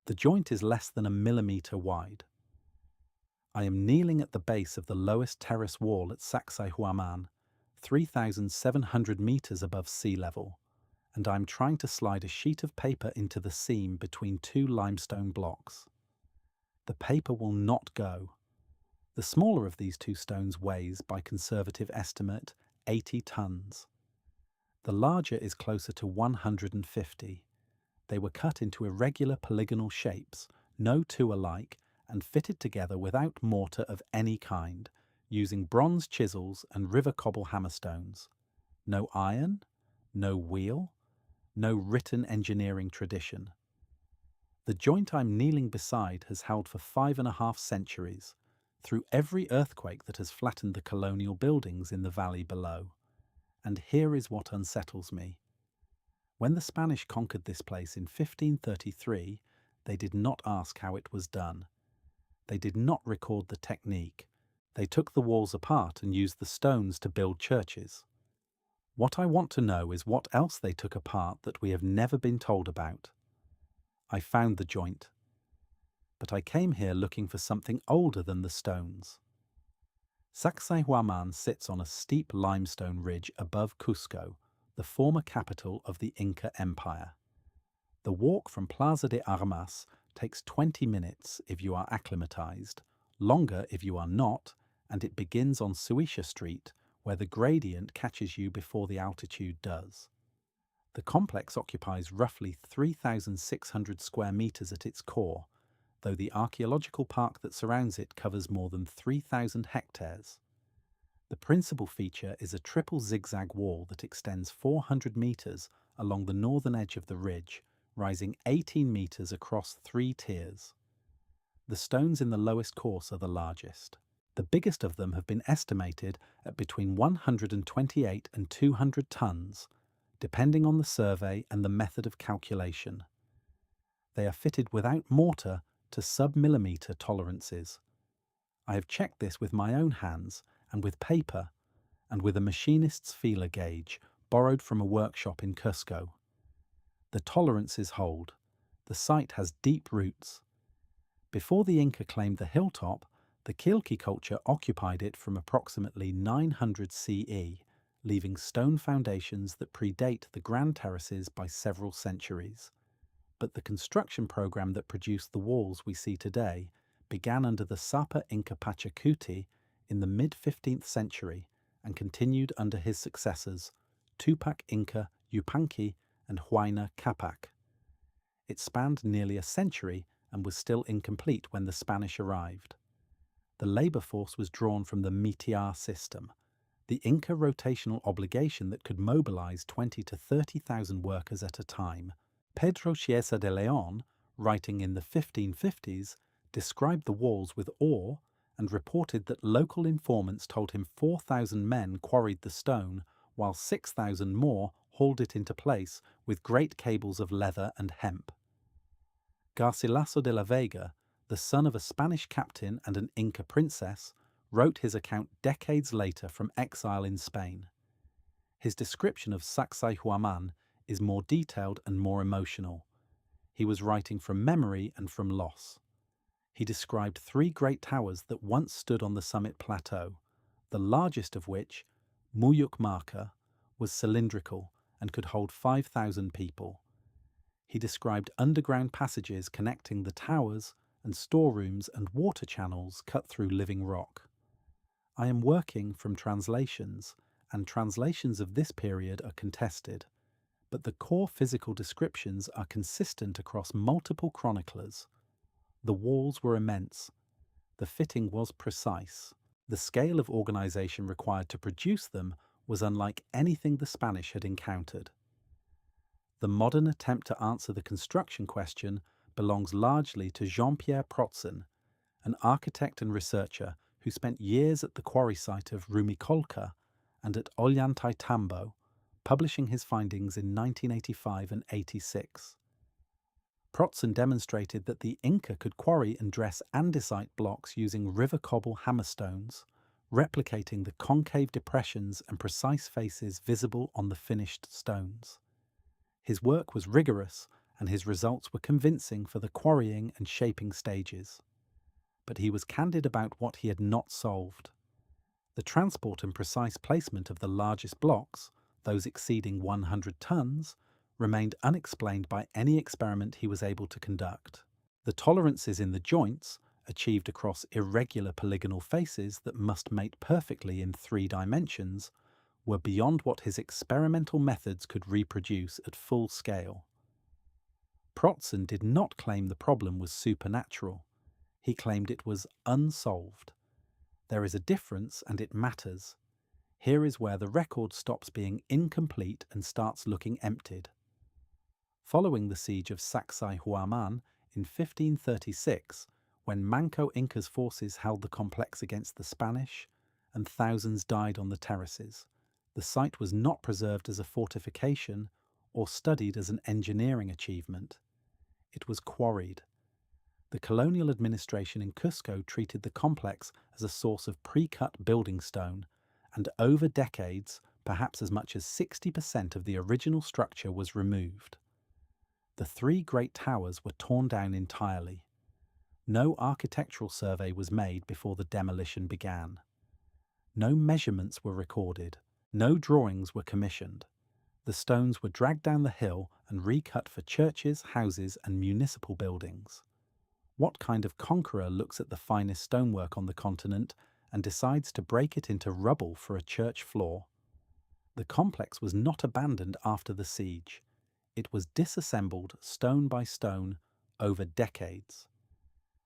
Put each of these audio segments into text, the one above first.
The joint is less than a millimetre wide. I am kneeling at the base of the lowest terrace wall at Sacsayhuamán, 3,700 metres above sea level, and I am trying to slide a sheet of paper into the seam between two limestone blocks. The paper will not go. The smaller of these two stones weighs, by conservative estimate, 80 tons. The larger is closer to 150. They were cut into irregular polygonal shapes, no two alike, and fitted together without mortar of any kind, using bronze chisels and river cobble hammerstones. No iron, no wheel, no written engineering tradition. The joint I'm kneeling beside has held for 5.5 centuries, through every earthquake that has flattened the colonial buildings in the valley below. And here is what unsettles me. When the Spanish conquered this place in 1533, they did not ask how it was done. They did not record the technique. They took the walls apart and used the stones to build churches. What I want to know is what else they took apart that we have never been told about. I found the joint, but I came here looking for something older than the stones. Sacsayhuamán sits on a steep limestone ridge above Cusco, the former capital of the Inca Empire. The walk from Plaza de Armas takes 20 minutes if you are acclimatized, longer if you are not, and it begins on Cieza Street, where the gradient catches you before the altitude does. The complex occupies roughly 3,600 square meters at its core, though the archaeological park that surrounds it covers more than 3,000 hectares. The principal feature is a triple zigzag wall that extends 400 meters along the northern edge of the ridge, rising 18 meters across 3 tiers. The stones in the lowest course are the largest. The biggest of them have been estimated at between 128 and 200 tons, depending on the survey and the method of calculation. They are fitted without mortar to sub-millimetre tolerances. I have checked this with my own hands and with paper, and with a machinist's feeler gauge borrowed from a workshop in Cusco. The tolerances hold. The site has deep roots. Before the Inca claimed the hilltop, the Quilchi culture occupied it from approximately 900 CE, leaving stone foundations that predate the grand terraces by several centuries. But the construction program that produced the walls we see today began under the Sapa Inca Pachacuti in the mid-15th century and continued under his successors, Tupac Inca Yupanqui and Huayna Capac. It spanned nearly a century and was still incomplete when the Spanish arrived. The labour force was drawn from the mitiar system, the Inca rotational obligation that could mobilise 20 to 30,000 workers at a time. Pedro Cieza de León, writing in the 1550s, described the walls with awe and reported that local informants told him 4,000 men quarried the stone, while 6,000 more hauled it into place with great cables of leather and hemp. Garcilaso de la Vega, the son of a Spanish captain and an Inca princess, wrote his account decades later from exile in Spain. His description of Sacsayhuamán is more detailed and more emotional. He was writing from memory and from loss. He described 3 great towers that once stood on the summit plateau, the largest of which, Muyukmarca, was cylindrical and could hold 5,000 people. He described underground passages connecting the towers and storerooms and water channels cut through living rock. I am working from translations, and translations of this period are contested, but the core physical descriptions are consistent across multiple chroniclers. The walls were immense. The fitting was precise. The scale of organisation required to produce them was unlike anything the Spanish had encountered. The modern attempt to answer the construction question belongs largely to Jean-Pierre Protzen, an architect and researcher who spent years at the quarry site of Rumicolca and at Ollantaytambo, publishing his findings in 1985 and 86. Protzen demonstrated that the Inca could quarry and dress andesite blocks using river cobble hammerstones, replicating the concave depressions and precise faces visible on the finished stones. His work was rigorous and his results were convincing for the quarrying and shaping stages. But he was candid about what he had not solved. The transport and precise placement of the largest blocks, those exceeding 100 tons, remained unexplained by any experiment he was able to conduct. The tolerances in the joints, achieved across irregular polygonal faces that must mate perfectly in 3 dimensions, were beyond what his experimental methods could reproduce at full scale. Protzen did not claim the problem was supernatural. He claimed it was unsolved. There is a difference, and it matters. Here is where the record stops being incomplete and starts looking emptied. Following the siege of Sacsayhuamán in 1536, when Manco Inca's forces held the complex against the Spanish, and thousands died on the terraces, the site was not preserved as a fortification or studied as an engineering achievement. It was quarried. The colonial administration in Cusco treated the complex as a source of pre-cut building stone, and over decades, perhaps as much as 60% of the original structure was removed. The 3 great towers were torn down entirely. No architectural survey was made before the demolition began. No measurements were recorded. No drawings were commissioned. The stones were dragged down the hill and recut for churches, houses, and municipal buildings. What kind of conqueror looks at the finest stonework on the continent and decides to break it into rubble for a church floor? The complex was not abandoned after the siege. It was disassembled stone by stone over decades.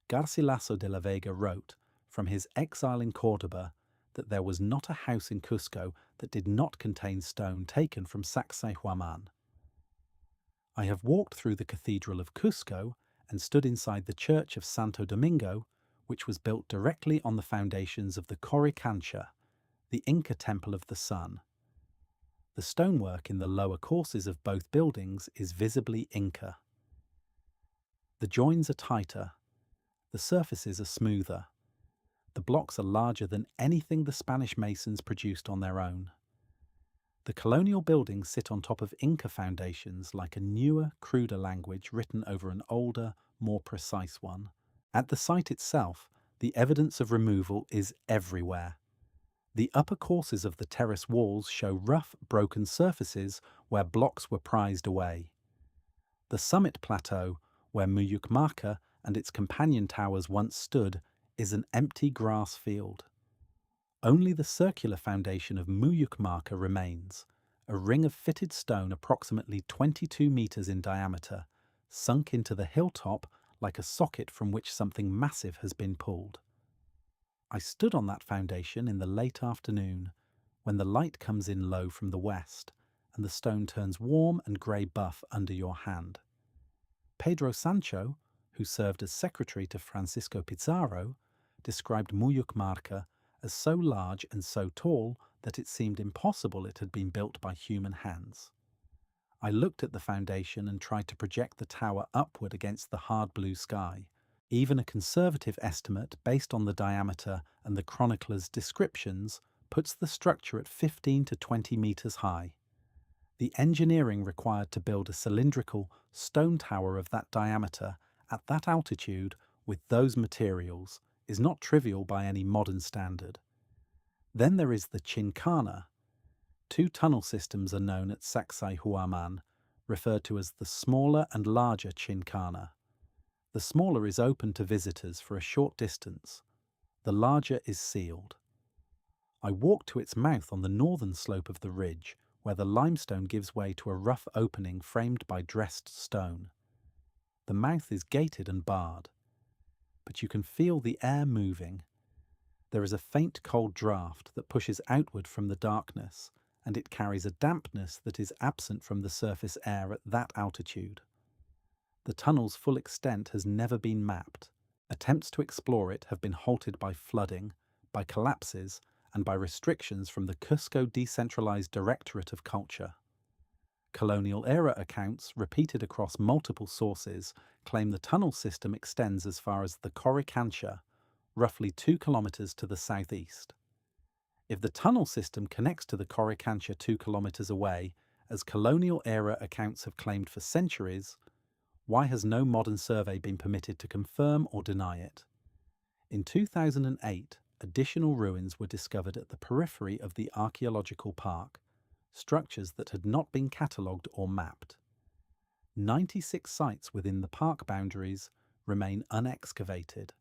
Garcilaso de la Vega wrote, from his exile in Córdoba, that there was not a house in Cusco that did not contain stone taken from Sacsayhuamán. I have walked through the Cathedral of Cusco and stood inside the Church of Santo Domingo, which was built directly on the foundations of the Coricancha, the Inca Temple of the Sun. The stonework in the lower courses of both buildings is visibly Inca. The joins are tighter. The surfaces are smoother. The blocks are larger than anything the Spanish masons produced on their own. The colonial buildings sit on top of Inca foundations like a newer, cruder language written over an older, more precise one. At the site itself, the evidence of removal is everywhere. The upper courses of the terrace walls show rough, broken surfaces where blocks were prized away. The summit plateau, where Muyukmarca and its companion towers once stood, is an empty grass field. Only the circular foundation of Muyukmarca remains, a ring of fitted stone approximately 22 meters in diameter, sunk into the hilltop like a socket from which something massive has been pulled. I stood on that foundation in the late afternoon, when the light comes in low from the west, and the stone turns warm and grey buff under your hand. Pedro Sancho, who served as secretary to Francisco Pizarro, described Muyukmarca as so large and so tall that it seemed impossible it had been built by human hands. I looked at the foundation and tried to project the tower upward against the hard blue sky. Even a conservative estimate based on the diameter and the chronicler's descriptions puts the structure at 15 to 20 meters high. The engineering required to build a cylindrical stone tower of that diameter at that altitude with those materials is not trivial by any modern standard. Then there is the Chincana. 2 tunnel systems are known at Sacsayhuamán, referred to as the smaller and larger Chincana. The smaller is open to visitors for a short distance. The larger is sealed. I walked to its mouth on the northern slope of the ridge, where the limestone gives way to a rough opening framed by dressed stone. The mouth is gated and barred, but you can feel the air moving. There is a faint cold draft that pushes outward from the darkness, and it carries a dampness that is absent from the surface air at that altitude. The tunnel's full extent has never been mapped. Attempts to explore it have been halted by flooding, by collapses, and by restrictions from the Cusco Decentralized Directorate of Culture. Colonial-era accounts, repeated across multiple sources, claim the tunnel system extends as far as the Coricancha, roughly 2 kilometers to the southeast. If the tunnel system connects to the Coricancha 2 kilometers away, as colonial-era accounts have claimed for centuries, Why has no modern survey been permitted to confirm or deny it? In 2008, additional ruins were discovered at the periphery of the archaeological park, structures that had not been catalogued or mapped. 96 sites within the park boundaries remain unexcavated.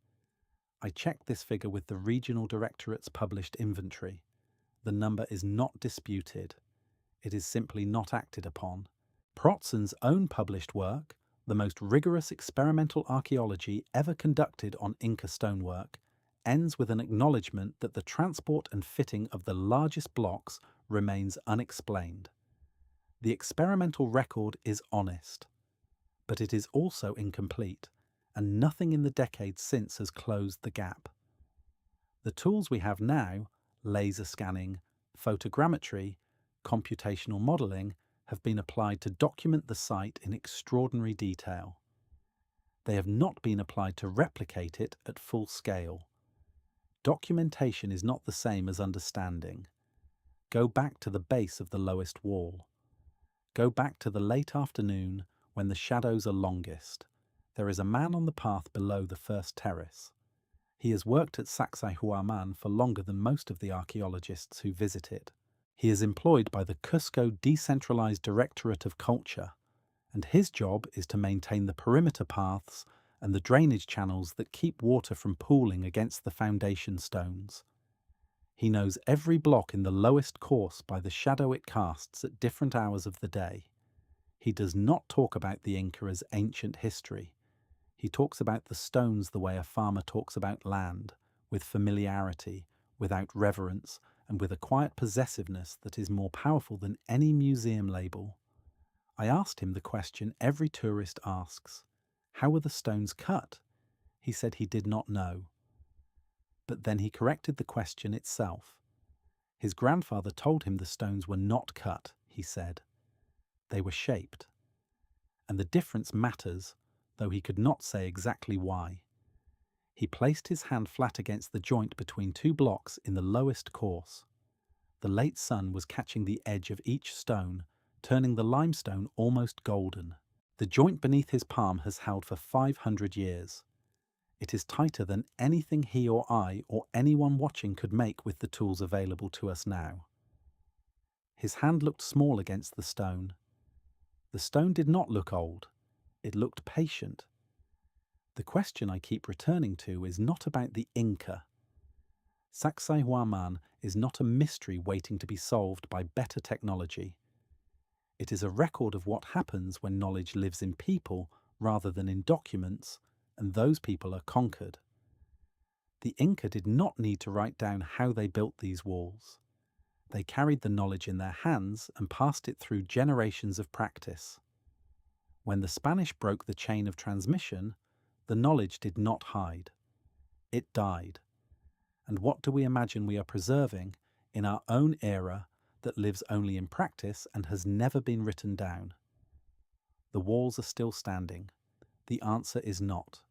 I checked this figure with the regional directorate's published inventory. The number is not disputed. It is simply not acted upon. Protzen's own published work, the most rigorous experimental archaeology ever conducted on Inca stonework, ends with an acknowledgement that the transport and fitting of the largest blocks remains unexplained. The experimental record is honest, but it is also incomplete, and nothing in the decades since has closed the gap. The tools we have now, laser scanning, photogrammetry, computational modelling, have been applied to document the site in extraordinary detail. They have not been applied to replicate it at full scale. Documentation is not the same as understanding. Go back to the base of the lowest wall. Go back to the late afternoon when the shadows are longest. There is a man on the path below the first terrace. He has worked at Sacsayhuamán for longer than most of the archaeologists who visit it. He is employed by the Cusco Decentralized Directorate of Culture, and his job is to maintain the perimeter paths and the drainage channels that keep water from pooling against the foundation stones. He knows every block in the lowest course by the shadow it casts at different hours of the day. He does not talk about the Inca as ancient history. He talks about the stones the way a farmer talks about land, with familiarity, without reverence, and with a quiet possessiveness that is more powerful than any museum label. I asked him the question every tourist asks: how were the stones cut? He said he did not know. But then he corrected the question itself. His grandfather told him the stones were not cut, he said. They were shaped. And the difference matters, though he could not say exactly why. He placed his hand flat against the joint between two blocks in the lowest course. The late sun was catching the edge of each stone, turning the limestone almost golden. The joint beneath his palm has held for 500 years. It is tighter than anything he or I or anyone watching could make with the tools available to us now. His hand looked small against the stone. The stone did not look old. It looked patient. The question I keep returning to is not about the Inca. Sacsayhuamán is not a mystery waiting to be solved by better technology. It is a record of what happens when knowledge lives in people rather than in documents, and those people are conquered. The Inca did not need to write down how they built these walls. They carried the knowledge in their hands and passed it through generations of practice. When the Spanish broke the chain of transmission, the knowledge did not hide. It died. And what do we imagine we are preserving in our own era that lives only in practice and has never been written down? The walls are still standing. The answer is not.